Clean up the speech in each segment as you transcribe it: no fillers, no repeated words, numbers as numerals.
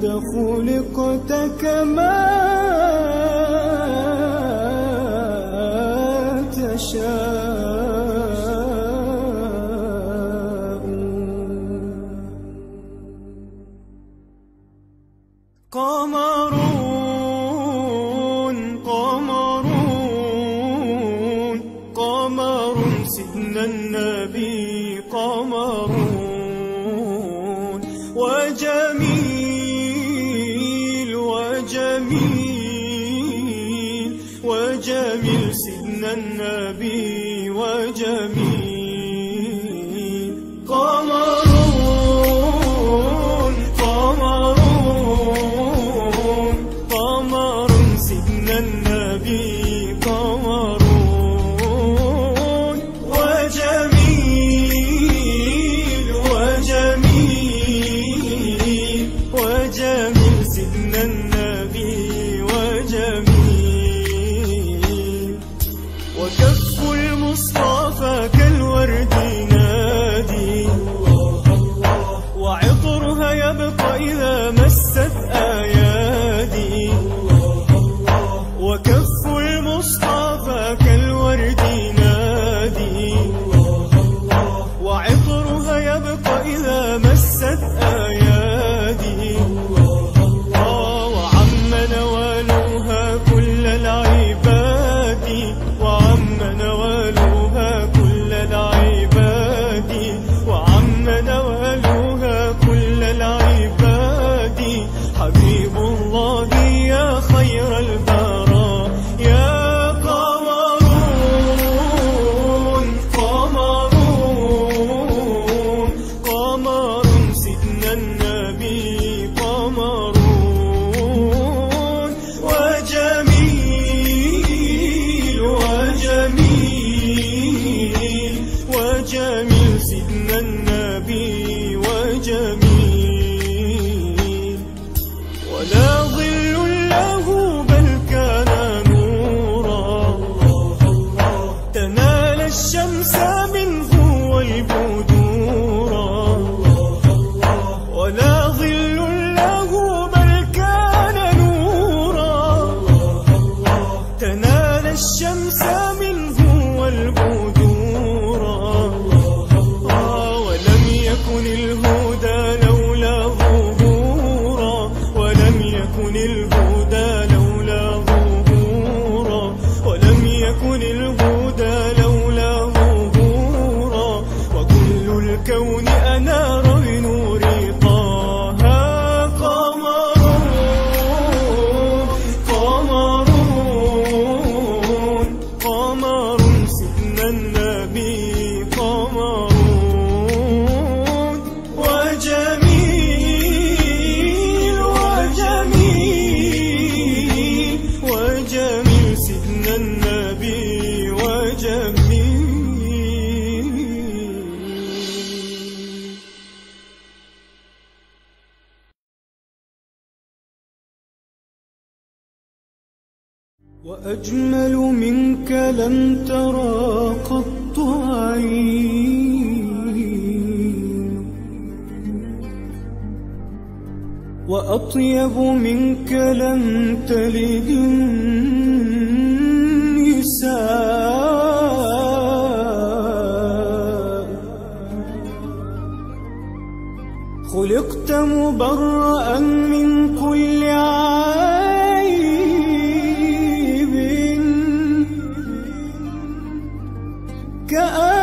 قد خلقت كما تشاء. قمرون قمرون قمر سيدنا النبي قمرون وجميل وجميل وجميل سيدنا النبي وجميل. قمرون قمرون قمر سيدنا النبي قمرون وجميل وجميل وجميل سيدنا النبي وجميل. وكف المصطفى كالورد نادي وعطرها يبقى إذا مست أيادي. وكف المصطفى كالورد نادي وعطرها يبقى إذا مست أيادي. وعم نوالها كل العباد وعم نوالها كل العباد وعم نوالها كل العباد. حبيب الله يا خير البراء يا قمرون قمرون قمر سيدنا النبي قمرون وجميل وجميل وجميل سيدنا النبي وجميل. ولا ظل له بل كان نورا تنال الشمس منه والبدورا. ولا ظل له بل كان نورا تنال الشمس منه والبدورا. ولم يكن الهدى لولا ظهورا ولم يكن الهدى لولا ظهورا ولم يكن الهدى لولا ظهورا. وكل الكون أنار بنور طه. قمرون قمرون قمر سيدنا النبي قمرون وجميل وجميل وجميل سيدنا النبي وجميل. وأجمل منك لم ترى قط عين وأطيب منك لم تلد النساء. خلقت مبرأ من كل عيب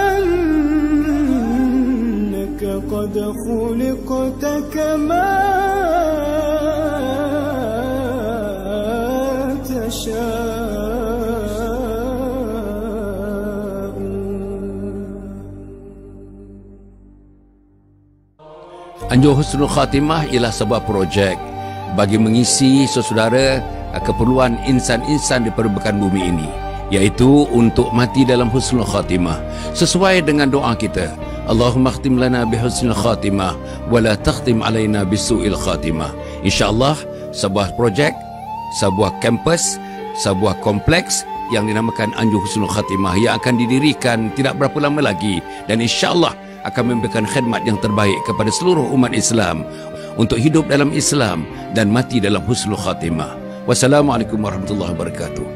كأنك قد خلقت كما تشاء. Anjur Husnul Khatimah ialah sebuah projek bagi mengisi saudara keperluan insan-insan di permukaan bumi ini, iaitu untuk mati dalam Husnul Khatimah sesuai dengan doa kita. Allahumma khtim lana bi husnul khatimah wa la takhtim alaina bisu'il khatimah. InsyaAllah sebuah projek, sebuah kampus, sebuah kompleks yang dinamakan Anjur Husnul Khatimah yang akan didirikan tidak berapa lama lagi, dan insyaAllah akan memberikan khidmat yang terbaik kepada seluruh umat Islam untuk hidup dalam Islam dan mati dalam husnul khatimah. Wassalamualaikum warahmatullahi wabarakatuh.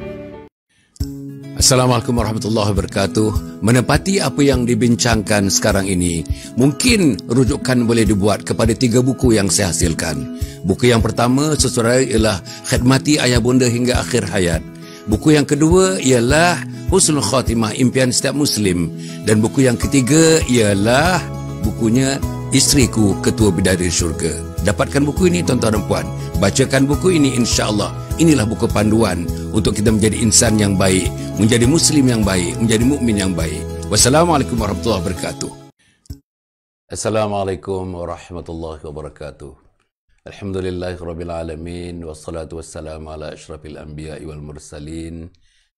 Assalamualaikum warahmatullahi wabarakatuh. Menepati apa yang dibincangkan sekarang ini, mungkin rujukan boleh dibuat kepada 3 buku yang saya hasilkan. Buku yang pertama, saudara, ialah Khidmati Ayah Bunda Hingga Akhir Hayat. Buku yang kedua ialah Husnul Khatimah, Impian Setiap Muslim. Dan buku yang ketiga ialah bukunya Isteriku, Ketua Bidadari Syurga. Dapatkan buku ini tuan-tuan dan puan. Bacakan buku ini, insya-Allah. Inilah buku panduan untuk kita menjadi insan yang baik, menjadi muslim yang baik, menjadi mukmin yang baik. Wassalamualaikum warahmatullahi wabarakatuh. Assalamualaikum warahmatullahi wabarakatuh. Alhamdulillahirabbil alamin wassalatu wassalamu ala asyrafil anbiya'i wal mursalin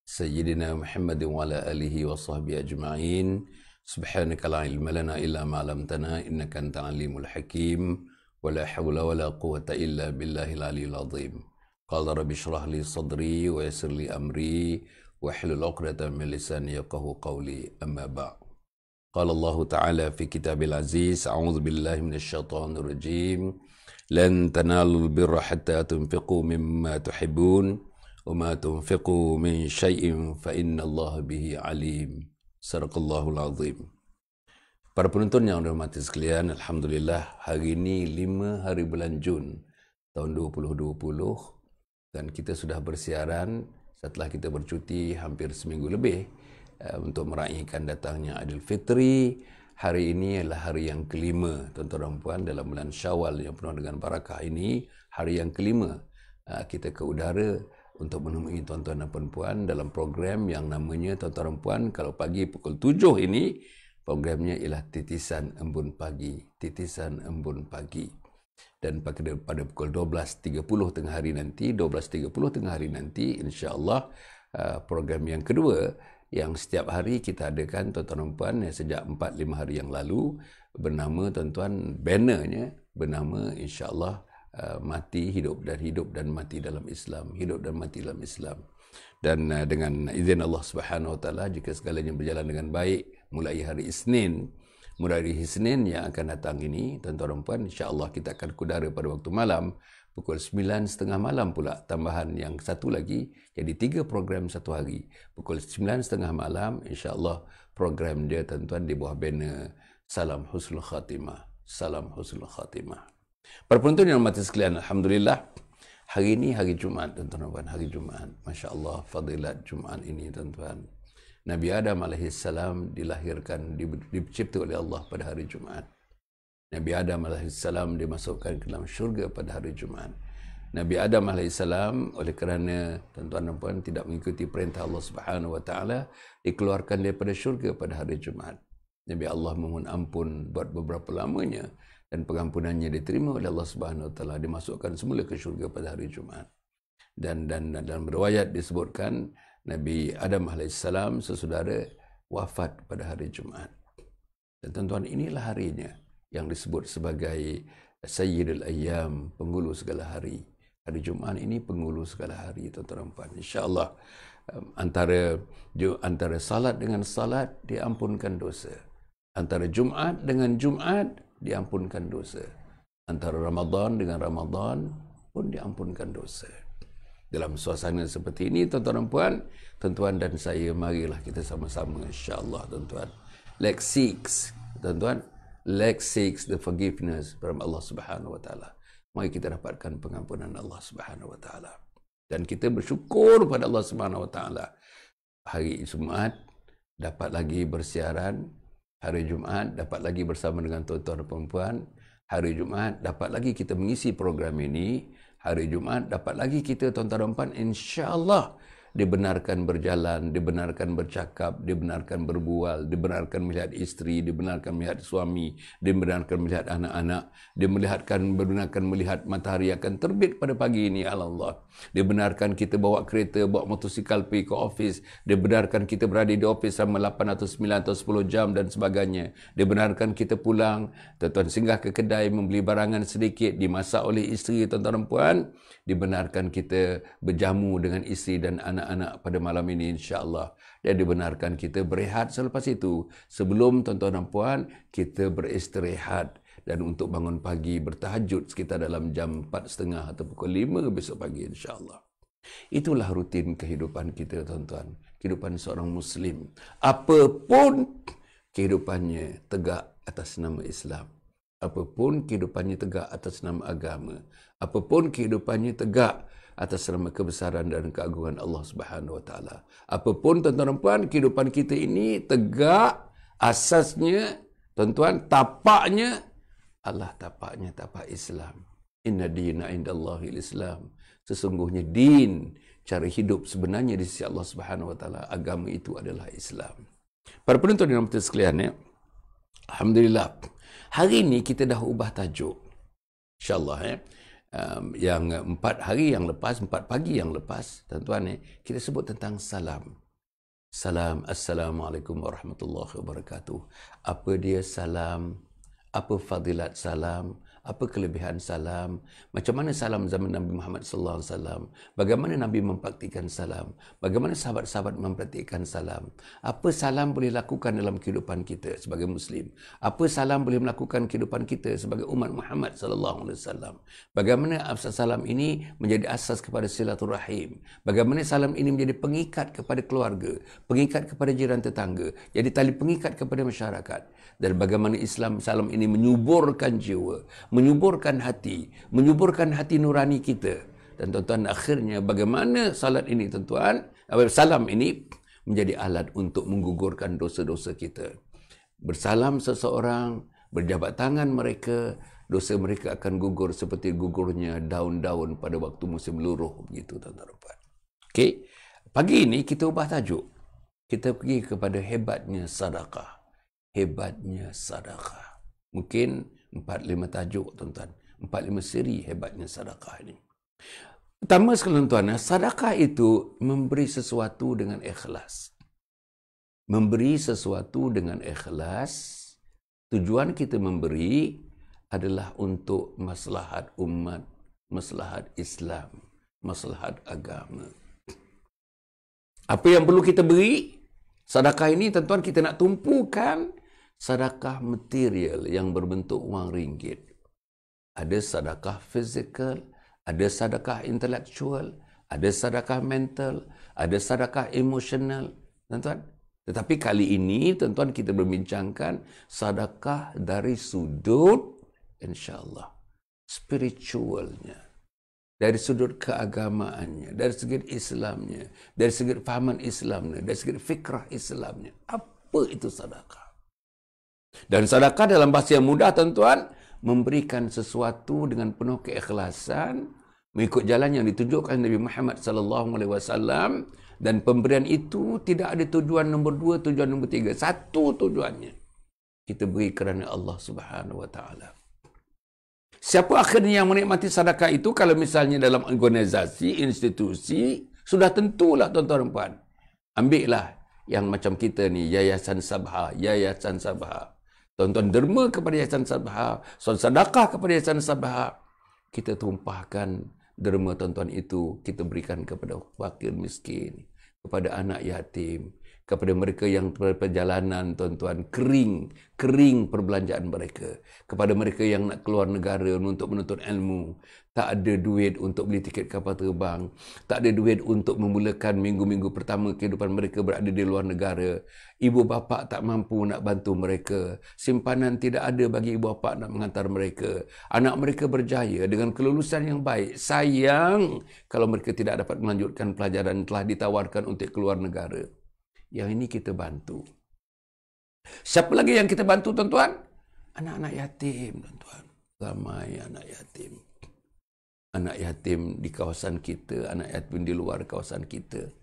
sayyidina Muhammadin wa ala alihi wa sahbihi ajma'in. Subhanaka la ilma lana illa ma 'allamtana innaka antal alimul hakim. Wa la hawla wa la quwwata illa billahil aliyyil azim. Qala rabbi shrah li sadri wa yassir li amri wa hlul 'uqdatam min lisani yafqahu qawli. Amma ba'd. Qala Allah Ta'ala fi kitabil aziz, a'udzu billahi minasy syaithanir rajim. Lan tanalul birra hatta tunfiqu mimma tuhibbun wa ma tunfiqu min syai'in fa innallaha bihi alim. Sadaqallahul azim. Para penonton yang dirahmati sekalian, alhamdulillah hari ini 5 hari bulan Jun tahun 2020 dan kita sudah bersiaran setelah kita bercuti hampir seminggu lebih untuk meraihkan datangnya Aidilfitri. Hari ini adalah hari yang kelima, tuan-tuan dan puan, dalam bulan Syawal yang penuh dengan barakah ini. Hari yang kelima kita ke udara untuk menemui tuan-tuan dan puan dalam program yang namanya, tuan-tuan dan puan, kalau pagi pukul 7 ini, programnya ialah Titisan Embun Pagi. Titisan Embun Pagi. Dan pada pukul 12.30 tengah hari nanti, 12.30 tengah hari nanti, insya-Allah program yang kedua yang setiap hari kita adakan, tuan-tuan dan puan, sejak 4-5 hari yang lalu, bernama, tuan-tuan, bannernya bernama insya-Allah mati, hidup dan mati dalam Islam, hidup dan mati dalam Islam. Dan dengan izin Allah Subhanahu Wa Taala, jika segalanya berjalan dengan baik, mulai hari Isnin yang akan datang ini, tuan-tuan dan puan, insya-Allah kita akan kudara pada waktu malam pukul 9.30 malam pula, tambahan yang satu lagi, jadi 3 program satu hari. Pukul 9.30 malam, insya-Allah program dia, tuan-tuan, di bawah banner Salam Husnul Khatimah. Salam Husnul Khatimah. Para penonton yang mati sekalian, alhamdulillah, hari ini hari Jumaat, tuan-tuan dan puan, hari Jumaat. Masya-Allah, fadilat Jumaat ini, tuan-tuan. Nabi Adam alaihissalam dilahirkan, dicipta oleh Allah pada hari Jumaat. Nabi Adam alaihissalam dimasukkan ke dalam syurga pada hari Jumaat. Nabi Adam alaihissalam, oleh kerana, tuan-tuan dan puan, tidak mengikuti perintah Allah Subhanahu Wa Taala, dikeluarkan daripada syurga pada hari Jumaat. Nabi Allah memohon ampun buat beberapa lamanya, dan pengampunannya diterima oleh Allah Subhanahu Wa Taala, dimasukkan semula ke syurga pada hari Jumaat. Dan dalam riwayat disebutkan Nabi Adam alaihissalam sesaudara wafat pada hari Jumaat. Dan tuan-tuan, inilah harinya yang disebut sebagai Sayyidul Ayyam, penghulu segala hari. Hari Jumaat ini penghulu segala hari, tuan-tuan dan puan. Insya-Allah antara salat dengan salat diampunkan dosa. Antara Jumaat dengan Jumaat diampunkan dosa. Antara Ramadan dengan Ramadan pun diampunkan dosa. Dalam suasana seperti ini, tuan-tuan dan puan, tuan-tuan dan saya, marilah kita sama-sama, insya-Allah, tuan-tuan, let's seek, tuan-tuan, let's seek the forgiveness from Allah Subhanahu Wa Taala. Mari kita dapatkan pengampunan Allah Subhanahu Wa Taala. Dan kita bersyukur pada Allah Subhanahu Wa Taala. Hari Jumaat dapat lagi bersiaran. Hari Jumaat dapat lagi bersama dengan tuan-tuan dan puan-puan. Hari Jumaat dapat lagi kita mengisi program ini. Hari Jumaat dapat lagi kita, tuan-tuan dan puan, insya-Allah dibenarkan berjalan, dibenarkan bercakap, dibenarkan berbual, dibenarkan melihat isteri, dibenarkan melihat suami, dibenarkan melihat anak-anak, dibenarkan melihat matahari akan terbit pada pagi ini, Allah. Dibenarkan kita bawa kereta, bawa motosikal pergi ke office, dibenarkan kita berada di office selama 8 atau 9 atau 10 jam dan sebagainya. Dibenarkan kita pulang, tuan-tuan, singgah ke kedai, membeli barangan sedikit, dimasak oleh isteri, tuan-tuan dan puan. Dibenarkan kita berjamu dengan isteri dan anak-anak pada malam ini, insya-Allah. Dan dibenarkan kita berehat selepas itu. Sebelum, tuan-tuan dan puan, kita beristirahat. dan untuk bangun pagi bertahajud sekitar dalam jam 4.30 atau pukul 5 besok pagi insya-Allah. Itulah rutin kehidupan kita, tuan-tuan. Kehidupan seorang Muslim. Apapun kehidupannya tegak atas nama Islam. Apapun kehidupannya tegak atas nama agama. Apapun kehidupannya tegak atas nama kebesaran dan keagungan Allah Subhanahu Wa Taala. Apapun, tuan-tuan dan puan, kehidupan kita ini tegak asasnya, tuan-tuan, tapaknya Allah, tapaknya tapak Islam. Inna dina indallahil Islam. Sesungguhnya din, cara hidup sebenarnya di sisi Allah Subhanahu Wa Taala, agama itu adalah Islam. Para penonton dan penonton sekalian, ya, alhamdulillah, hari ini kita dah ubah tajuk. InsyaAllah, ya. Yang 4 hari yang lepas, 4 pagi yang lepas, tuan-tuan, ya, kita sebut tentang salam. Salam, Assalamualaikum warahmatullahi wabarakatuh. Apa dia salam? Apa fadilat salam? Apa kelebihan salam? Macam mana salam zaman Nabi Muhammad sallallahu alaihi wasallam? Bagaimana Nabi mempraktikkan salam? Bagaimana sahabat-sahabat mempraktikkan salam? Apa salam boleh lakukan dalam kehidupan kita sebagai Muslim? Apa salam boleh melakukan kehidupan kita sebagai umat Muhammad sallallahu alaihi wasallam? Bagaimana salam ini menjadi asas kepada silaturahim? Bagaimana salam ini menjadi pengikat kepada keluarga, pengikat kepada jiran tetangga, jadi tali pengikat kepada masyarakat? Dan bagaimana Islam salam ini menyuburkan jiwa, menyuburkan hati nurani kita. Dan tuan-tuan, akhirnya bagaimana salat ini, tuan-tuan, salam ini menjadi alat untuk menggugurkan dosa-dosa kita. Bersalam seseorang, berjabat tangan mereka, dosa mereka akan gugur seperti gugurnya daun-daun pada waktu musim luruh, begitu, tuan-tuan. Okey, pagi ini kita ubah tajuk. Kita pergi kepada hebatnya sedekah. Hebatnya sedekah. Mungkin 4-5 tajuk, tuan-tuan. 4-5 siri hebatnya sedekah ini. Pertama sekali, tuan-tuan, sedekah itu memberi sesuatu dengan ikhlas. Memberi sesuatu dengan ikhlas. Tujuan kita memberi adalah untuk maslahat umat, maslahat Islam, maslahat agama. Apa yang perlu kita beri? Sedekah ini, tuan-tuan, kita nak tumpukan sedekah material yang berbentuk wang ringgit. Ada sedekah fizikal, ada sedekah intelektual, ada sedekah mental, ada sedekah emosional, tuan-tuan. Tetapi kali ini, tuan-tuan, kita berbincangkan sedekah dari sudut, insya-Allah, spiritualnya. Dari sudut keagamaannya, dari segi Islamnya, dari segi fahaman Islamnya, dari segi fikrah Islamnya. Apa itu sedekah? Dan sedekah dalam bahasa yang mudah, tuan-tuan, memberikan sesuatu dengan penuh keikhlasan, mengikut jalan yang ditunjukkan Nabi Muhammad sallallahu alaihi wasallam, dan pemberian itu tidak ada tujuan nombor 2, tujuan nombor 3. Satu tujuannya. Kita beri kerana Allah Subhanahu wa taala. Siapa akhirnya yang menikmati sedekah itu? Kalau misalnya dalam organisasi, institusi, sudah tentulah, tuan-tuan dan puan. Ambillah yang macam kita ni, Yayasan Sabha, Yayasan Sabha. Tuan-tuan derma kepada Yayasan Sabha, sedekah kepada Yayasan Sabha. Kita tumpahkan derma, tuan-tuan, itu kita berikan kepada fakir miskin, kepada anak yatim, kepada mereka yang perjalanan, tuan-tuan, kering perbelanjaan mereka, kepada mereka yang nak keluar negara untuk menuntut ilmu, tak ada duit untuk beli tiket kapal terbang, tak ada duit untuk memulakan minggu-minggu pertama kehidupan mereka berada di luar negara, ibu bapa tak mampu nak bantu mereka, simpanan tidak ada bagi ibu bapa nak mengantar mereka, anak mereka berjaya dengan kelulusan yang baik, sayang kalau mereka tidak dapat melanjutkan pelajaran telah ditawarkan untuk keluar negara. Yang ini kita bantu. Siapa lagi yang kita bantu, tuan-tuan? Anak-anak yatim, tuan-tuan. Ramai anak yatim. Anak yatim di kawasan kita, anak yatim di luar kawasan kita.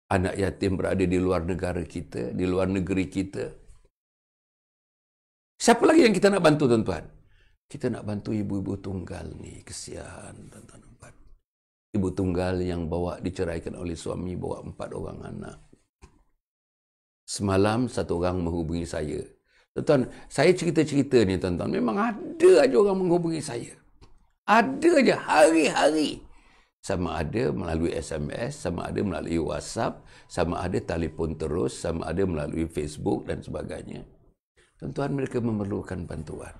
Anak yatim berada di luar negara kita, di luar negeri kita. Siapa lagi yang kita nak bantu, tuan-tuan? Kita nak bantu ibu-ibu tunggal ni, kesian, tuan-tuan. Ibu tunggal yang diceraikan oleh suami, bawa 4 orang anak. Semalam satu orang menghubungi saya. Tuan-tuan, saya cerita-cerita ni, tuan-tuan, memang ada aja orang menghubungi saya. Ada aja, hari-hari. Sama ada melalui SMS, sama ada melalui WhatsApp, sama ada telefon terus, sama ada melalui Facebook dan sebagainya. Tuan-tuan, mereka memerlukan bantuan.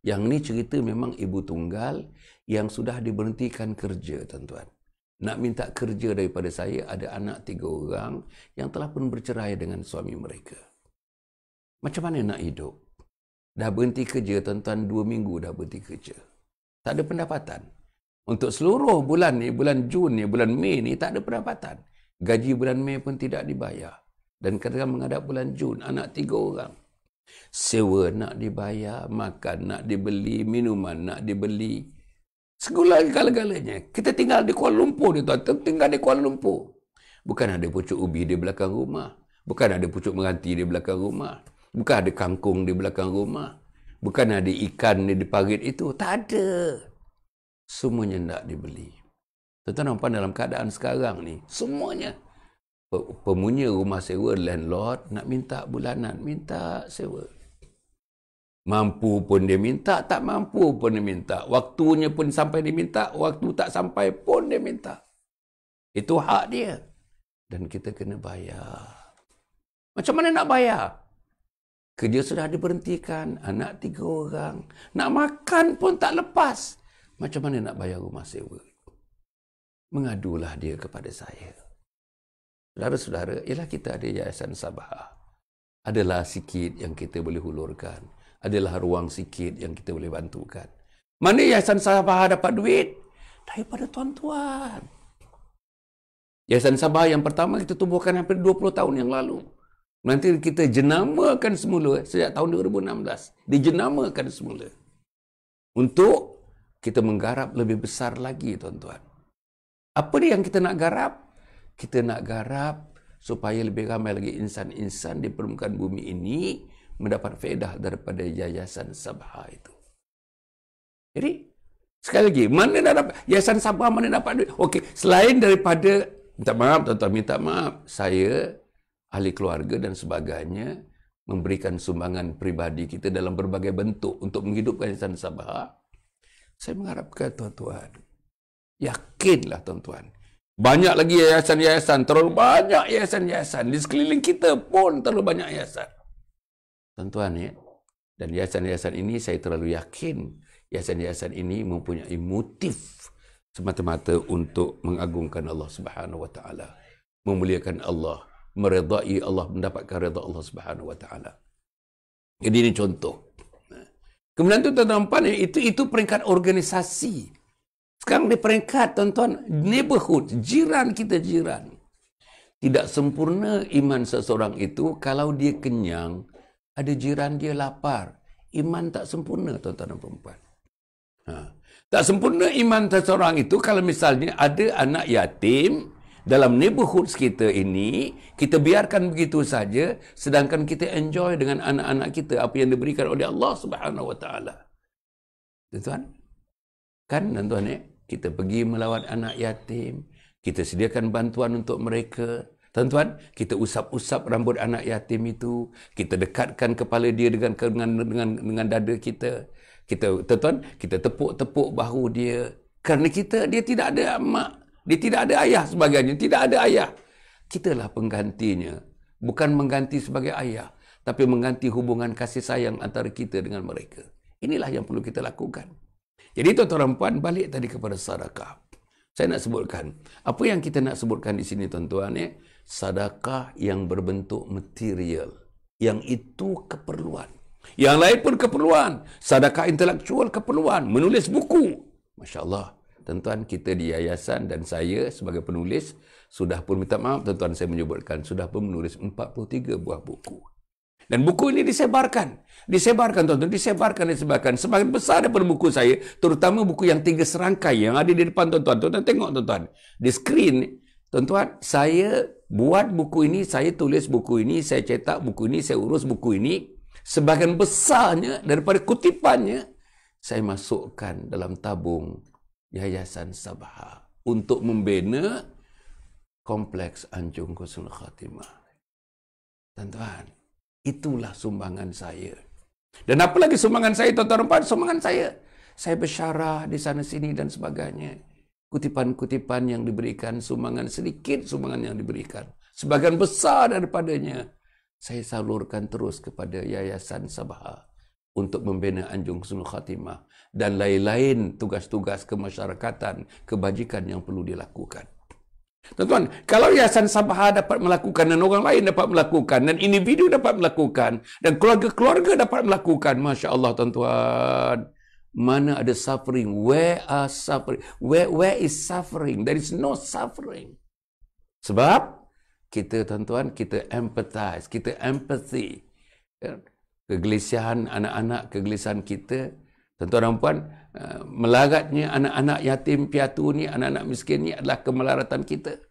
Yang ni cerita memang ibu tunggal yang sudah diberhentikan kerja, tuan-tuan. Nak minta kerja daripada saya, ada anak 3 orang yang telah pun bercerai dengan suami mereka. Macam mana nak hidup? Dah berhenti kerja, tuan-tuan, 2 minggu dah berhenti kerja. Tak ada pendapatan. Untuk seluruh bulan ni, bulan Jun ni, bulan Mei ni, tak ada pendapatan. Gaji bulan Mei pun tidak dibayar. Dan kadang menghadap bulan Jun, anak 3 orang. Sewa nak dibayar, makan nak dibeli, minuman nak dibeli. Segala-galanya. Kita tinggal di Kuala Lumpur ni, tuan. Tinggal di Kuala Lumpur. Bukan ada pucuk ubi di belakang rumah. Bukan ada pucuk meranti di belakang rumah. Bukan ada kangkung di belakang rumah. Bukan ada ikan di parit itu. Tak ada. Semuanya nak dibeli. Tuan-tuan nampak dalam keadaan sekarang ni, semuanya. Pemunya rumah sewa, landlord, nak minta bulanan, minta sewa. Mampu pun dia minta, tak mampu pun dia minta. Waktunya pun sampai dia minta, waktu tak sampai pun dia minta. Itu hak dia. Dan kita kena bayar. Macam mana nak bayar? Kerja sudah diberhentikan, anak 3 orang. Nak makan pun tak lepas. Macam mana nak bayar rumah sewa? Mengadulah dia kepada saya. Saudara-saudara, ialah kita ada Yayasan Sabah. Adalah sikit yang kita boleh hulurkan. Adalah ruang sikit yang kita boleh bantukan. Mana Yayasan Sabah dapat duit? Daripada tuan-tuan. Yayasan Sabah yang pertama kita tubuhkan hampir 20 tahun yang lalu. Nanti kita jenamakan semula sejak tahun 2016. Dijenamakan semula. Untuk kita menggarap lebih besar lagi, tuan-tuan. Apa dia yang kita nak garap? Kita nak garap supaya lebih ramai lagi insan-insan di permukaan bumi ini mendapat faedah daripada Yayasan Sabah itu. Jadi, sekali lagi, mana dah dapat Yayasan Sabah, mana dapat duit? Okey, selain daripada, minta maaf tuan-tuan, minta maaf, saya, ahli keluarga dan sebagainya, memberikan sumbangan pribadi kita dalam berbagai bentuk untuk menghidupkan Yayasan Sabah. Saya mengharapkan tuan-tuan, yakinlah tuan-tuan, banyak lagi yayasan-yayasan, terlalu banyak yayasan-yayasan. Di sekeliling kita pun terlalu banyak yayasan. Tuan-tuan ya, dan yayasan-yayasan ini saya terlalu yakin, yayasan-yayasan ini mempunyai motif semata-mata untuk mengagungkan Allah Subhanahu Wa Taala, memuliakan Allah, meredai Allah, mendapatkan redha Allah Subhanahu Wa Taala. Jadi ini contoh. Kemudian tuan-tuan, itu peringkat organisasi. Sekarang di peringkat, tuan-tuan, neighborhood, jiran kita jiran. Tidak sempurna iman seseorang itu kalau dia kenyang, ada jiran dia lapar. Iman tak sempurna, tuan-tuan dan perempuan. Tak sempurna iman seseorang itu kalau misalnya ada anak yatim dalam neighborhood kita ini, kita biarkan begitu saja, sedangkan kita enjoy dengan anak-anak kita apa yang diberikan oleh Allah Subhanahu Wa Taala. Tuan-tuan, kan tuan-tuan kita pergi melawat anak yatim, kita sediakan bantuan untuk mereka. Tuan-tuan, kita usap-usap rambut anak yatim itu, kita dekatkan kepala dia dengan dada kita. Tuan-tuan, kita tepuk-tepuk bahu dia. Kerana dia tidak ada mak, dia tidak ada ayah sebagainya, tidak ada ayah. Kitalah penggantinya, bukan mengganti sebagai ayah, tapi mengganti hubungan kasih sayang antara kita dengan mereka. Inilah yang perlu kita lakukan. Jadi tuan-tuan puan, balik tadi kepada sedekah. Saya nak sebutkan. Apa yang kita nak sebutkan di sini tuan-tuan sedekah yang berbentuk material. Yang itu keperluan. Yang lain pun keperluan. Sedekah intelektual keperluan. Menulis buku. Masya Allah. Tuan-tuan, kita di yayasan dan saya sebagai penulis sudah pun, minta maaf tuan-tuan saya menyebutkan, sudah pun menulis 43 buah buku. Dan buku ini disebarkan. Disebarkan tuan-tuan, disebarkan. Sebagian besar daripada buku saya, terutama buku yang 3 serangkai yang ada di depan tuan-tuan. Tuan-tuan tengok tuan-tuan. Di skrin, tuan-tuan, saya buat buku ini, saya tulis buku ini, saya cetak buku ini, saya urus buku ini. Sebagian besarnya daripada kutipannya, saya masukkan dalam tabung Yayasan Sabah untuk membina Kompleks Anjung Husnul Khatimah. Tuan-tuan, itulah sumbangan saya. Dan apa lagi sumbangan saya, tuan-tuan? Sumbangan saya. Saya bersyarah di sana-sini dan sebagainya. Kutipan-kutipan yang diberikan, sumbangan sedikit, sumbangan yang diberikan. Sebagian besar daripadanya, saya salurkan terus kepada Yayasan Sabah. untuk membina Anjung Husnul Khatimah dan lain-lain tugas-tugas kemasyarakatan, kebajikan yang perlu dilakukan. Tuan-tuan, kalau Yayasan Sabha dapat melakukan dan orang lain dapat melakukan dan individu dapat melakukan dan keluarga-keluarga dapat melakukan, Masya Allah tuan-tuan, mana ada suffering? Where are suffering? Where is suffering? There is no suffering. Sebab kita tuan-tuan, kita empathize, kita empathy. Kegelisahan anak-anak, kegelisahan kita, tuan-tuan dan puan, melaratnya anak-anak yatim piatu ni, anak-anak miskin ni adalah kemelaratan kita.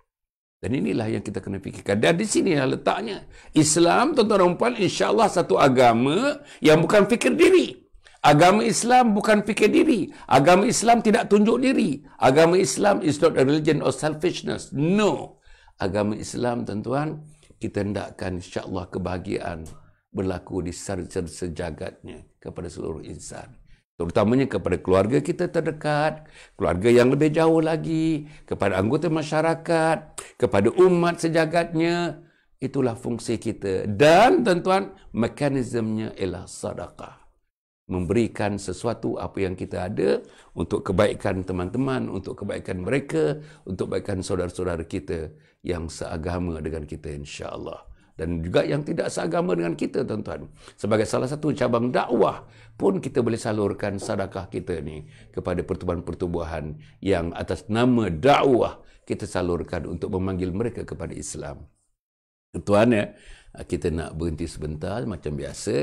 Dan inilah yang kita kena fikirkan. Dan di sinilah letaknya. Islam, tuan-tuan dan puan, insya-Allah satu agama yang bukan fikir diri. Agama Islam bukan fikir diri. Agama Islam tidak tunjuk diri. Agama Islam is not a religion of selfishness. No. Agama Islam, tuan-tuan, kita hendakkan insya-Allah kebahagiaan berlaku di sejagatnya kepada seluruh insan. Terutamanya kepada keluarga kita terdekat, keluarga yang lebih jauh lagi, kepada anggota masyarakat, kepada umat sejagatnya. Itulah fungsi kita. Dan tuan-tuan, mekanismenya ialah sedekah. Memberikan sesuatu apa yang kita ada untuk kebaikan teman-teman, untuk kebaikan mereka, untuk kebaikan saudara-saudara kita yang seagama dengan kita insya-Allah. Dan juga yang tidak seagama dengan kita, tuan-tuan. Sebagai salah satu cabang dakwah pun kita boleh salurkan sedekah kita ni kepada pertubuhan-pertubuhan yang atas nama dakwah kita salurkan untuk memanggil mereka kepada Islam. Tuan-tuan ya, kita nak berhenti sebentar macam biasa.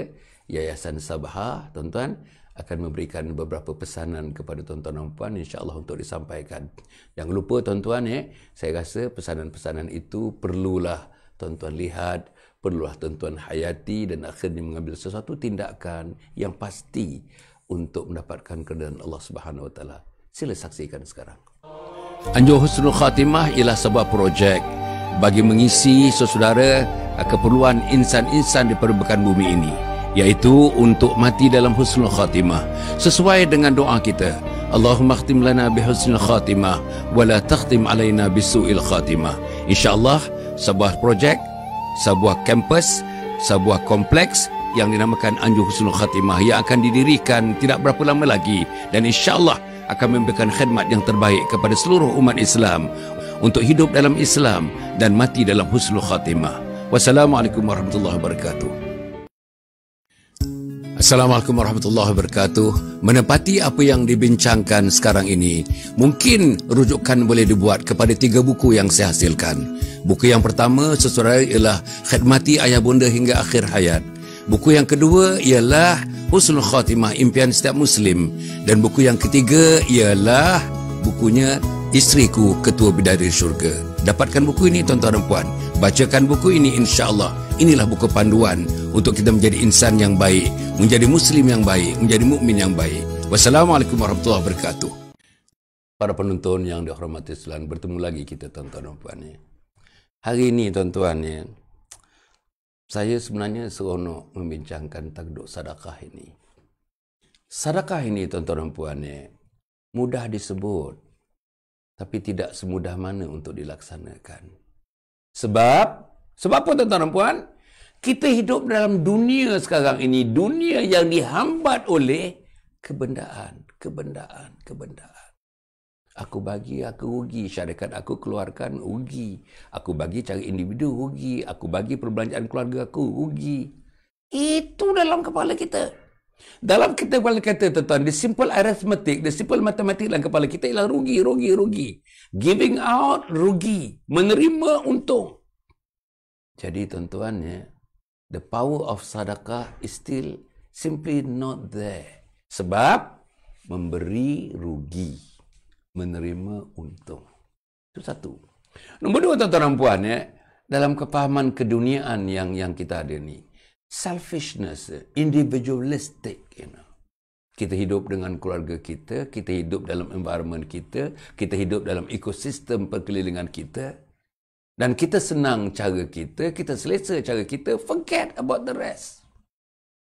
Yayasan Sabha, tuan-tuan, akan memberikan beberapa pesanan kepada tuan-tuan dan puan insya-Allah untuk disampaikan. Jangan lupa tuan-tuan ya, saya rasa pesanan-pesanan itu perlulah tuan-tuan lihat, perlulah tuan-tuan hayati dan akhirnya mengambil sesuatu tindakan yang pasti untuk mendapatkan keridhaan Allah Subhanahu Wa Taala. Sila saksikan sekarang. Anjung Husnul Khatimah ialah sebuah projek bagi mengisi saudara keperluan insan-insan di permukaan bumi ini, iaitu untuk mati dalam husnul khatimah sesuai dengan doa kita. Allahumma khtim lana bi husnul khatimah wa la takhtim alaina bisu'il khatimah. Insya-Allah sebuah projek, sebuah kampus, sebuah kompleks yang dinamakan Anjung Husnul Khatimah yang akan didirikan tidak berapa lama lagi dan insya-Allah akan memberikan khidmat yang terbaik kepada seluruh umat Islam untuk hidup dalam Islam dan mati dalam husnul khatimah. Wassalamualaikum warahmatullahi wabarakatuh. Assalamualaikum warahmatullahi wabarakatuh. Menepati apa yang dibincangkan sekarang ini, mungkin rujukan boleh dibuat kepada 3 buku yang saya hasilkan. Buku yang pertama, saudara, ialah Khidmati Ayah Bunda Hingga Akhir Hayat. Buku yang kedua ialah Husnul Khatimah, Impian Setiap Muslim. Dan buku yang ketiga ialah bukunya Isteriku Ketua Bidadari Syurga. Dapatkan buku ini tuan-tuan dan puan. Bacakan buku ini insya-Allah. Inilah buku panduan untuk kita menjadi insan yang baik, menjadi muslim yang baik, menjadi mukmin yang baik. Wassalamualaikum warahmatullahi wabarakatuh. Para penonton yang dihormati sekalian, bertemu lagi kita tuan-tuan dan puan. Hari ini tuan-tuan ya, saya sebenarnya seronok membincangkan takluk sedekah ini. Sedekah ini tuan-tuan dan puan ya, mudah disebut, tapi tidak semudah mana untuk dilaksanakan. Sebab apa tuan-tuan dan puan? Kita hidup dalam dunia sekarang ini, dunia yang dihambat oleh kebendaan. Aku bagi, aku rugi. Syarikat aku keluarkan, rugi. Aku bagi cari individu, rugi. Aku bagi perbelanjaan keluarga aku, rugi. Itu dalam kepala kita. Dalam kepala kita, tuan-tuan, the simple arithmetic, the simple matematik dalam kepala kita ialah rugi. Giving out, rugi. Menerima, untung. Jadi, tuan-tuan, ya, the power of sedekah is still simply not there. Sebab memberi rugi, menerima untung. Itu satu. Nombor 2, tuan-tuan dan puan, ya, dalam kepahaman keduniaan yang kita ada ni, selfishness, individualistic, Kita hidup dengan keluarga kita, kita hidup dalam environment kita hidup dalam ekosistem perkelilingan kita, dan kita senang cara kita selesa cara kita, forget about the rest.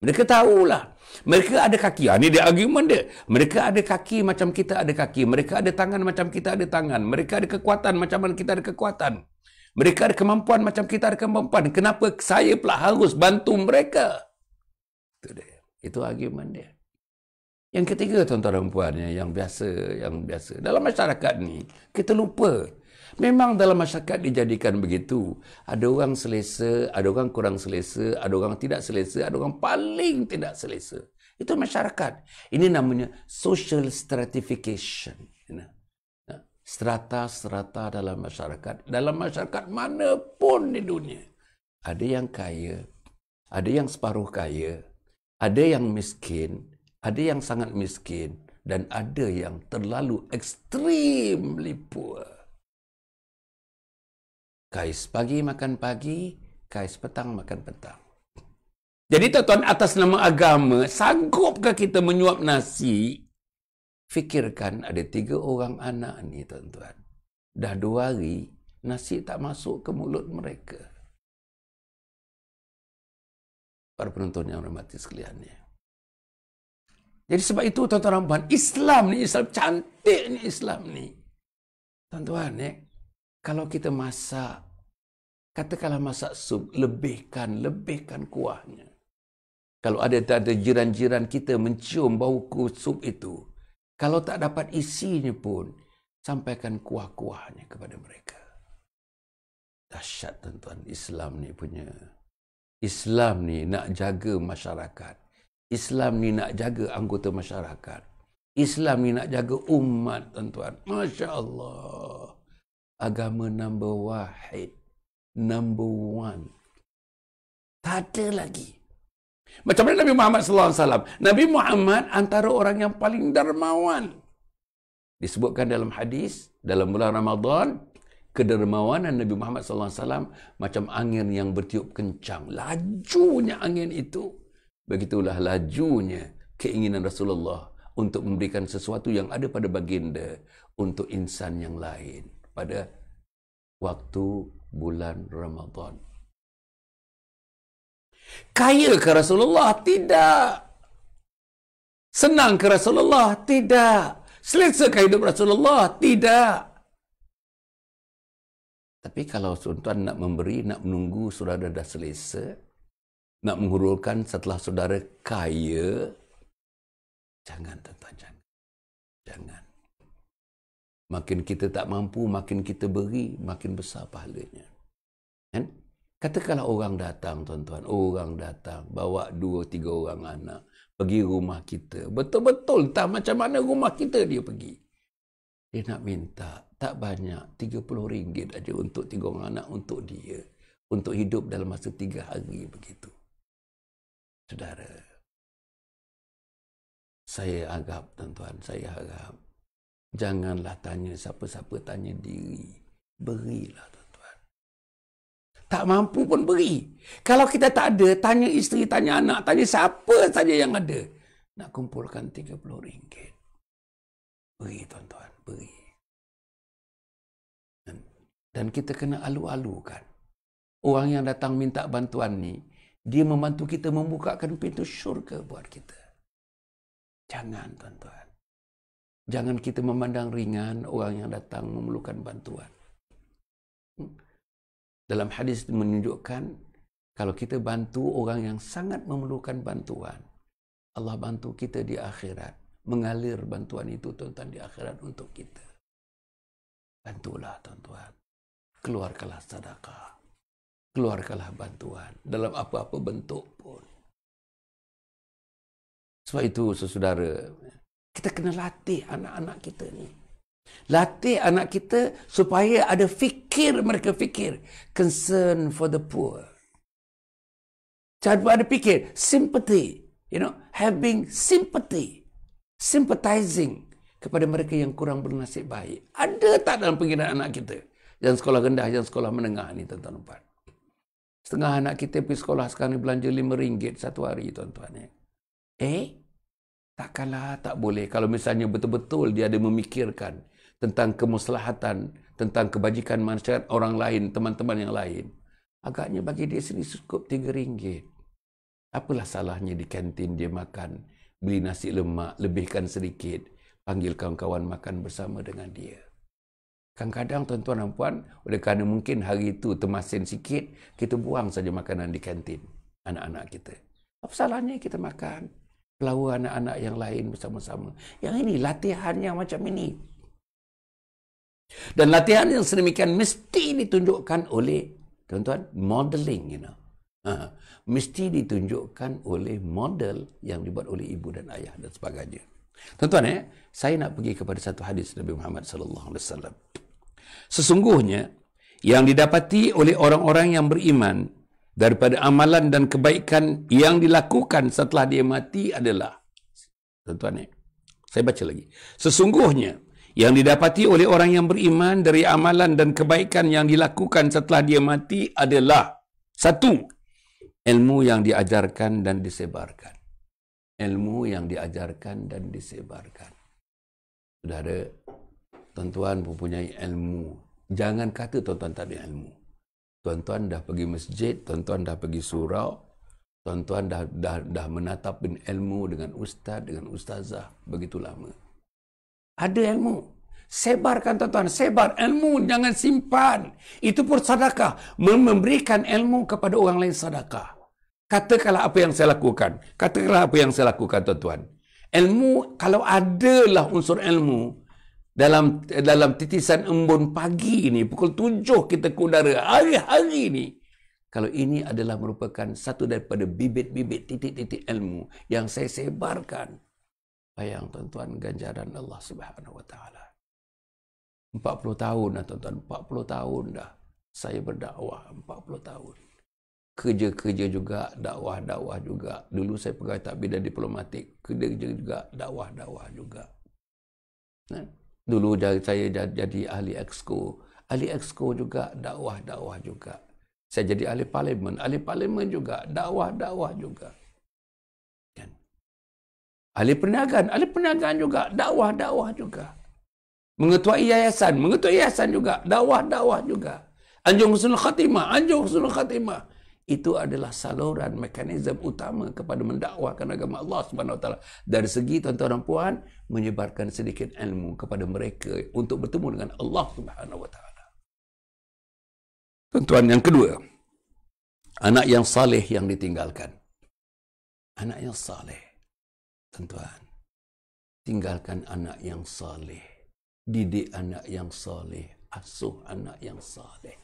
Mereka tahulah. Mereka ada kaki. Ini dia argument dia. Mereka ada kaki macam kita ada kaki. Mereka ada tangan macam kita ada tangan. Mereka ada kekuatan macam mana kita ada kekuatan. Mereka ada kemampuan macam kita ada kemampuan. Kenapa saya pula harus bantu mereka? Itu dia. Itu argumen dia. Yang ketiga, tuan-tuan dan puannya, yang biasa. Dalam masyarakat ni, kita lupa. Memang dalam masyarakat dijadikan begitu. Ada orang selesa, ada orang kurang selesa, ada orang tidak selesa, ada orang paling tidak selesa. Itu masyarakat. Ini namanya social stratification. Strata-strata dalam masyarakat. Dalam masyarakat manapun di dunia. Ada yang kaya, ada yang separuh kaya, ada yang miskin, ada yang sangat miskin, dan ada yang terlalu extremely poor. Kais pagi makan pagi, kais petang makan petang. Jadi tuan-tuan, atas nama agama, sanggupkah kita menyuap nasi? Fikirkan ada 3 orang anak ni tuan-tuan. Dah 2 hari, nasi tak masuk ke mulut mereka. Para penonton yang hormati sekalian ni. Jadi sebab itu tuan-tuan dan puan, Islam ni, Islam cantik ni Islam ni. Tuan-tuan kalau kita masak, katakanlah masak sup, lebihkan kuahnya. Kalau ada jiran-jiran kita mencium bau sup itu, kalau tak dapat isinya pun, sampaikan kuah-kuahnya kepada mereka. Dahsyat tuan-tuan, Islam ni punya. Islam ni nak jaga masyarakat. Islam ni nak jaga anggota masyarakat. Islam ni nak jaga umat, tuan-tuan. Masya Allah. Agama number 1. Tak ada lagi. Macam mana Nabi Muhammad SAW? Nabi Muhammad antara orang yang paling dermawan. Disebutkan dalam hadis, dalam bulan Ramadan, kedermawanan Nabi Muhammad SAW macam angin yang bertiup kencang. Lajunya angin itu. Begitulah lajunya keinginan Rasulullah untuk memberikan sesuatu yang ada pada baginda untuk insan yang lain pada waktu bulan Ramadan. Kaya ke Rasulullah? Tidak. Senang ke Rasulullah? Tidak. Selesa ke hidup Rasulullah? Tidak. Tapi kalau tuan-tuan nak memberi, nak menunggu saudara dah selesa, nak menghurulkan setelah saudara kaya, jangan tuan-tuan, jangan. Makin kita tak mampu, makin kita beri, makin besar pahalanya. Kan? Katakanlah orang datang, tuan-tuan, orang datang, bawa 2-3 orang anak, pergi rumah kita. Betul-betul, tak macam mana rumah kita dia pergi. Dia nak minta, tak banyak, RM30 aja untuk 3 orang anak untuk dia. Untuk hidup dalam masa 3 hari begitu. Saudara, saya harap, tuan-tuan, saya harap, janganlah tanya siapa-siapa, tanya diri. Berilah, tuan-tuan. Tak mampu pun beri. Kalau kita tak ada, tanya isteri, tanya anak, tanya siapa saja yang ada. Nak kumpulkan RM30. Beri, tuan-tuan, beri. Dan kita kena alu-alukan. Orang yang datang minta bantuan ni, dia membantu kita membukakan pintu syurga buat kita. Jangan, tuan-tuan. Jangan kita memandang ringan orang yang datang memerlukan bantuan. Dalam hadis menunjukkan, kalau kita bantu orang yang sangat memerlukan bantuan, Allah bantu kita di akhirat. Mengalir bantuan itu, tuan-tuan, di akhirat untuk kita. Bantulah, tuan-tuan. Keluarkanlah sedekah. Keluarkanlah bantuan dalam apa-apa bentuk pun. Sebab itu, saudara, kita kena latih anak-anak kita ni. Latih anak kita supaya ada fikir, mereka fikir. Concern for the poor. Cara ada fikir, sympathy. Having sympathy. Sympathizing kepada mereka yang kurang bernasib baik. Ada tak dalam pengiran anak kita? Yang sekolah rendah, yang sekolah menengah ni, tuan-tuan. Setengah anak kita pergi sekolah sekarang ni belanja RM5 satu hari, tuan-tuan. Takkanlah tak boleh. Kalau misalnya betul-betul dia ada memikirkan tentang kemaslahatan, tentang kebajikan masyarakat orang lain, teman-teman yang lain. Agaknya bagi dia sendiri cukup RM3. Apalah salahnya di kantin dia makan, beli nasi lemak, lebihkan sedikit, panggil kawan-kawan makan bersama dengan dia. Kadang-kadang, tuan-tuan dan puan, oleh kerana mungkin hari itu termasin sikit, kita buang saja makanan di kantin anak-anak kita. Apa salahnya kita makan? pelawa anak-anak yang lain bersama-sama. Yang ini latihan yang macam ini. Dan latihan yang sedemikian mesti ditunjukkan oleh, tuan-tuan, modeling, mesti ditunjukkan oleh model yang dibuat oleh ibu dan ayah dan sebagainya. Tuan-tuan, saya nak pergi kepada satu hadis Nabi Muhammad sallallahu alaihi wasallam. Sesungguhnya yang didapati oleh orang-orang yang beriman daripada amalan dan kebaikan yang dilakukan setelah dia mati adalah, tuan-tuan, saya baca lagi. Sesungguhnya yang didapati oleh orang yang beriman dari amalan dan kebaikan yang dilakukan setelah dia mati adalah, satu, ilmu yang diajarkan dan disebarkan. Ilmu yang diajarkan dan disebarkan. Saudara, tuan-tuan mempunyai ilmu. Jangan kata tuan-tuan tak ada ilmu. Tuan-tuan dah pergi masjid, tuan-tuan dah pergi surau, tuan-tuan dah menatap ilmu dengan ustaz, dengan ustazah begitu lama. Ada ilmu. Sebarkan, tuan-tuan. Sebar ilmu. Jangan simpan. Itu pun sedekah. Memberikan ilmu kepada orang lain sedekah. Katakanlah apa yang saya lakukan. Katakanlah apa yang saya lakukan, tuan-tuan. Ilmu, kalau adalah unsur ilmu dalam titisan embun pagi ini, pukul 7 kita ke udara, hari-hari ini, kalau ini adalah merupakan satu daripada bibit-bibit titik-titik ilmu yang saya sebarkan, bayang, tuan-tuan, ganjaran Allah Subhanahu Wa Taala. 40 tahun dah, tuan-tuan. 40 tahun dah saya berdakwah. 40 tahun. Kerja-kerja juga, dakwah-dakwah juga. Dulu saya pegawai takbir dan diplomatik. Kerja juga, dakwah-dakwah juga. Dulu saya jadi ahli exco. Ahli exco juga, dakwah-dakwah juga. Saya jadi ahli parlimen. Ahli parlimen juga, dakwah-dakwah juga. Ahli perniagaan juga, dakwah-dakwah juga. Mengetuai yayasan juga, dakwah-dakwah juga. Anjung Husnul Khatimah. Itu adalah saluran mekanisme utama kepada mendakwahkan agama Allah Subhanahu Wa Taala. Dari segi, tuan-tuan dan puan, menyebarkan sedikit ilmu kepada mereka untuk bertemu dengan Allah Subhanahu Wa Taala. Tuan-tuan, yang kedua, anak yang saleh yang ditinggalkan. Anak yang saleh. Tuan-tuan, tinggalkan anak yang saleh, didik anak yang saleh, asuh anak yang saleh.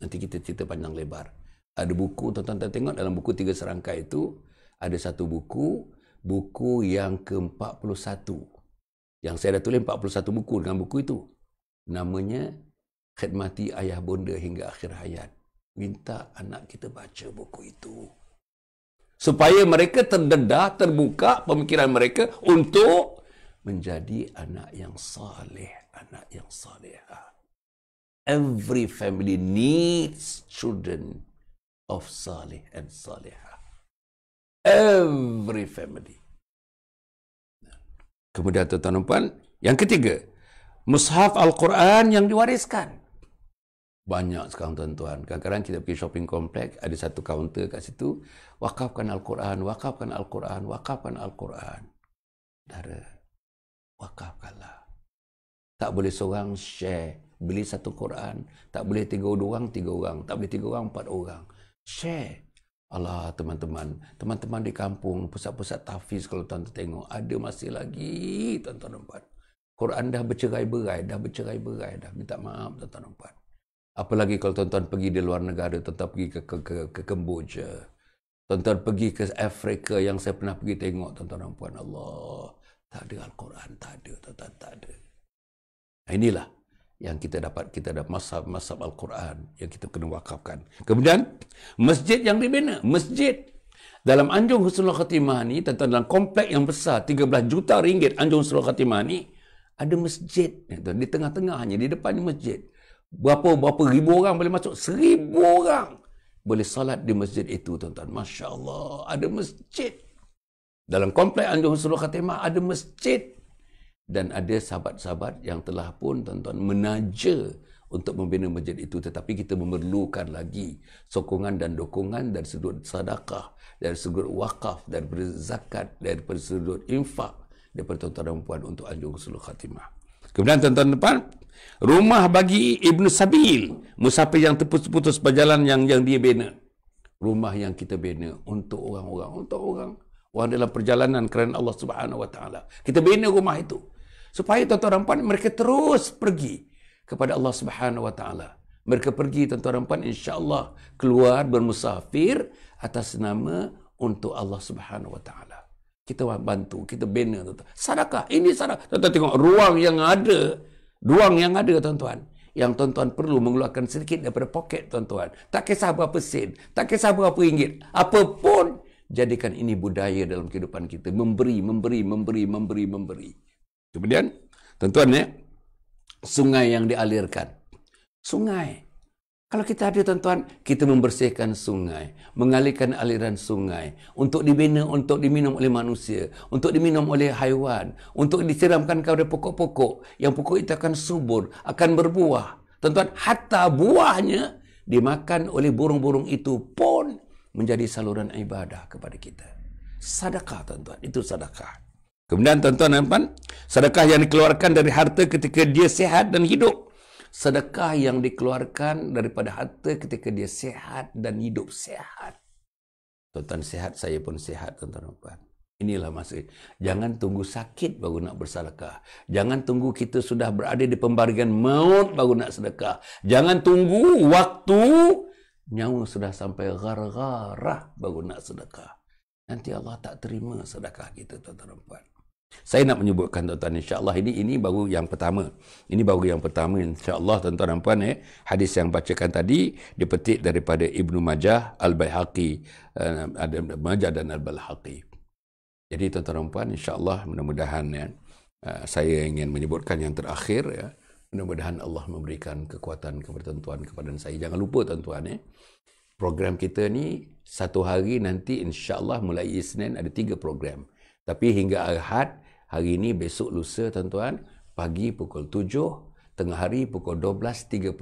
Nanti kita cerita panjang lebar. Ada buku, tuan-tuan tengok dalam buku 3 serangkai itu, ada satu buku yang ke-41. Yang saya dah tulis 41 buku dengan buku itu. Namanya Khidmati Ayah Bonda Hingga Akhir Hayat. Minta anak kita baca buku itu. Supaya mereka terdedah, terbuka pemikiran mereka untuk menjadi anak yang saleh, anak yang salehah. Every family needs children of saleh and salehah. Every family. Kemudian, tuan-tuan dan puan, yang ketiga, mushaf Al-Quran yang diwariskan. Banyak sekarang, tuan-tuan. Kadang-kadang kita pergi shopping kompleks, ada satu kaunter kat situ, wakafkan Al-Quran, wakafkan Al-Quran, wakafkan Al-Quran. Saudara, wakafkanlah. Tak boleh seorang share. Beli satu Quran. Tak boleh 3 orang, 3 orang. Tak boleh 3 orang, 4 orang. Share. Allah, teman-teman. Teman-teman di kampung, pusat-pusat tahfiz, kalau tuan-tuan tengok, ada masih lagi, tuan-tuan dan puan. Quran dah bercerai-berai, dah. Minta maaf, tuan-tuan dan puan. Apalagi kalau tuan-tuan pergi di luar negara, tuan-tuan pergi ke Kemboja. Tuan-tuan pergi ke Afrika yang saya pernah pergi tengok, tuan-tuan dan puan. Allah, tak ada Al-Quran, tak ada, tuan-tuan, tak ada. Nah, inilah yang kita dapat mashaf Al-Quran yang kita kena wakafkan. Kemudian, masjid yang dibina. Masjid. Dalam Anjung Husnul Khatimah ni, dalam komplek yang besar, 13 juta ringgit Anjung Husnul Khatimah ni, ada masjid. Di tengah-tengahnya, di depannya masjid. Berapa ribu orang boleh masuk? 1000 orang boleh salat di masjid itu, tuan-tuan. Masya Allah, ada masjid. Dalam komplek Anjung Husnul Khatimah ada masjid. Dan ada sahabat-sahabat yang telah pun, tuan-tuan, menaja untuk membina masjid itu. Tetapi kita memerlukan lagi sokongan dan dukungan dari sudut sedekah, dari sudut wakaf, daripada zakat, daripada sudut infak, daripada tuan-tuan dan puan untuk Anjung Husnul Khatimah. Kemudian, tuan-tuan dan puan, rumah bagi Ibnu Sabil, musafir yang terputus-putus perjalanan yang dia bina. Rumah yang kita bina untuk orang-orang, Wang dalam perjalanan kerana Allah Subhanahu Wa Taala. Kita bina rumah itu supaya tuan-tuan dan puan mereka terus pergi kepada Allah Subhanahu Wa Taala. Mereka pergi tuan-tuan dan puan insya-Allah keluar bermusafir atas nama untuk Allah Subhanahu Wa Taala. Kita bantu, kita bina tuan-tuan. Sedekah, ini sedekah. Tuan-tuan tengok ruang yang ada tuan-tuan. Yang tuan-tuan perlu mengeluarkan sedikit daripada poket tuan-tuan. Tak kisah berapa sen, tak kisah berapa ringgit. Apapun, jadikan ini budaya dalam kehidupan kita. Memberi. Kemudian, tuan-tuan sungai yang dialirkan. Sungai. Kalau kita ada tuan-tuan, kita membersihkan sungai, mengalirkan aliran sungai untuk dibina, untuk diminum oleh manusia, untuk diminum oleh haiwan, untuk disiramkan kepada pokok-pokok yang pokok itu akan subur, akan berbuah. Tuan-tuan, hatta buahnya dimakan oleh burung-burung itu pun menjadi saluran ibadah kepada kita. Sedekah tuan-tuan, itu sedekah. Kemudian tuan-tuan, sedekah yang dikeluarkan dari harta ketika dia sihat dan hidup. Sedekah yang dikeluarkan daripada harta ketika dia sehat dan hidup sehat. Tuan-tuan sehat, saya pun sehat tuan-tuan. Inilah masa. Jangan tunggu sakit baru nak bersedekah. Jangan tunggu kita sudah berada di pembaringan maut baru nak sedekah. Jangan tunggu waktu nyawa sudah sampai gar-garah baru nak sedekah. Nanti Allah tak terima sedekah kita tuan-tuan. Saya nak menyebutkan tuan-tuan, insya-Allah ini baru yang pertama. Ini baru yang pertama insya-Allah tuan-tuan dan puan. Hadis yang bacakan tadi dipetik daripada Ibnu Majah, Al-Baihaqi, ada Majah dan Al-Baihaqi. Jadi tuan-tuan dan puan, insya-Allah mudah-mudahan saya ingin menyebutkan yang terakhir mudah-mudahan Allah memberikan kekuatan kepada tuan-tuan kepada saya. Jangan lupa tuan-tuan program kita ni satu hari nanti insya-Allah mulai Isnin ada 3 program. Tapi hingga Ahad, hari ini, besok, lusa, tuan-tuan, pagi pukul 7, tengah hari pukul 12.30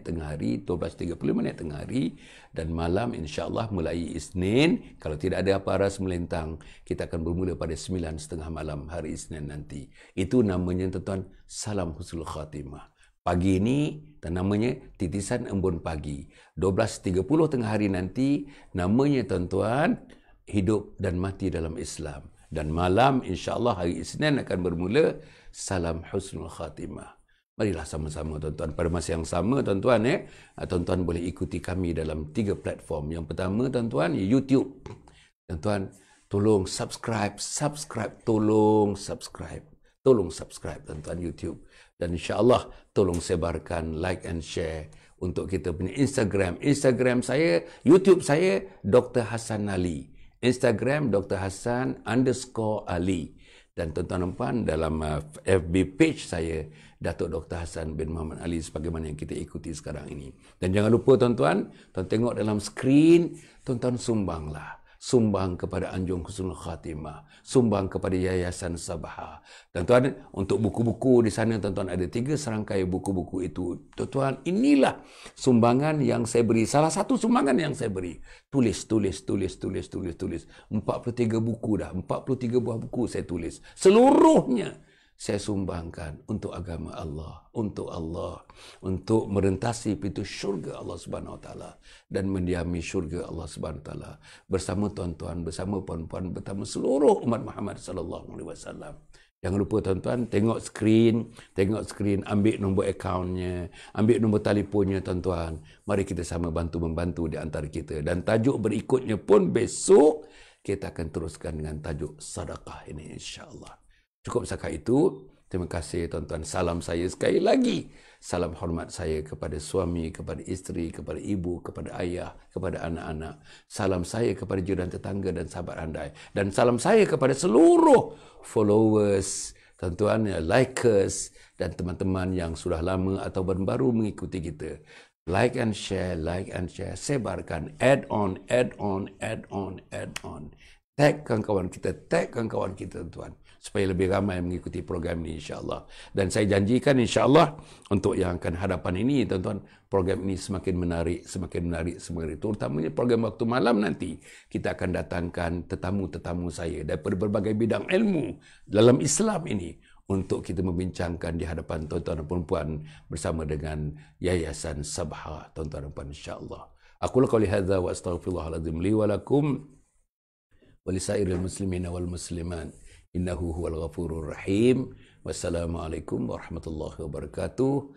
tengah hari, 12.30 tengah hari, dan malam insya-Allah mulai Isnin, kalau tidak ada apa ras melintang, kita akan bermula pada 9.30 malam hari Isnin nanti. Itu namanya tuan-tuan, Salam Husnul Khatimah. Pagi ini, namanya Titisan Embun Pagi. 12.30 tengah hari nanti, namanya tuan-tuan, Hidup dan Mati dalam Islam. Dan malam insya-Allah hari Isnin akan bermula Salam Husnul Khatimah. Marilah sama-sama tuan-tuan pada masa yang sama tuan-tuan tuan-tuan boleh ikuti kami dalam 3 platform. Yang pertama tuan-tuan YouTube. Tuan-tuan tolong subscribe, tolong subscribe tuan-tuan YouTube. Dan insya-Allah tolong sebarkan, like and share untuk kita punya Instagram saya, YouTube saya Dr. Hassan Ali. Instagram Dr. Hassan _Ali. Dan tuan-tuan dan puan dalam FB page saya Datuk Dr. Hassan bin Muhammad Ali sebagaimana yang kita ikuti sekarang ini. Dan jangan lupa tuan-tuan tengok dalam skrin, tuan-tuan sumbanglah. Sumbang kepada Anjung Husnul Khatimah, sumbang kepada Yayasan Sabha. Tuan-tuan, untuk buku-buku di sana tuan-tuan ada 3 serangkai buku-buku itu. Tuan-tuan, inilah sumbangan yang saya beri. Salah satu sumbangan yang saya beri. Tulis. 43 buku dah. 43 buah buku saya tulis. Seluruhnya saya sumbangkan untuk agama Allah, untuk merentasi pintu syurga Allah Subhanahu Wa Taala dan mendiami syurga Allah Subhanahu Wa Taala bersama tuan-tuan, bersama puan-puan, bersama seluruh umat Muhammad sallallahu alaihi wasallam. Jangan lupa tuan-tuan tengok skrin, ambil nombor akaunnya, ambil nombor telefonnya tuan-tuan. Mari kita sama bantu-membantu di antara kita. Dan tajuk berikutnya pun besok kita akan teruskan dengan tajuk sedekah ini insya-Allah. Cukup setakat itu. Terima kasih tuan-tuan. Salam saya sekali lagi. Salam hormat saya kepada suami, kepada isteri, kepada ibu, kepada ayah, kepada anak-anak. Salam saya kepada jiran tetangga dan sahabat andai. Dan salam saya kepada seluruh followers, tuan-tuan, likers dan teman-teman yang sudah lama atau baru mengikuti kita. Like and share. Sebarkan. Add on. Tagkan kawan kita tuan, supaya lebih ramai mengikuti program ini insya-Allah. Dan saya janjikan insya-Allah untuk yang akan hadapan ini tuan-tuan, program ini semakin menarik. Terutamanya program waktu malam nanti kita akan datangkan tetamu-tetamu saya daripada berbagai bidang ilmu dalam Islam ini untuk kita membincangkan di hadapan tuan-tuan dan puan-puan bersama dengan Yayasan Sabha tuan-tuan dan puan insya-Allah. Aku qouli hadza wa astaghfirullahalazim li wa lakum ولسائر المسلمين والمسلمات إنه هو الغفور الرحيم. والسلام عليكم ورحمة الله وبركاته.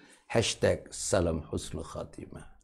#salam husnul khatimah.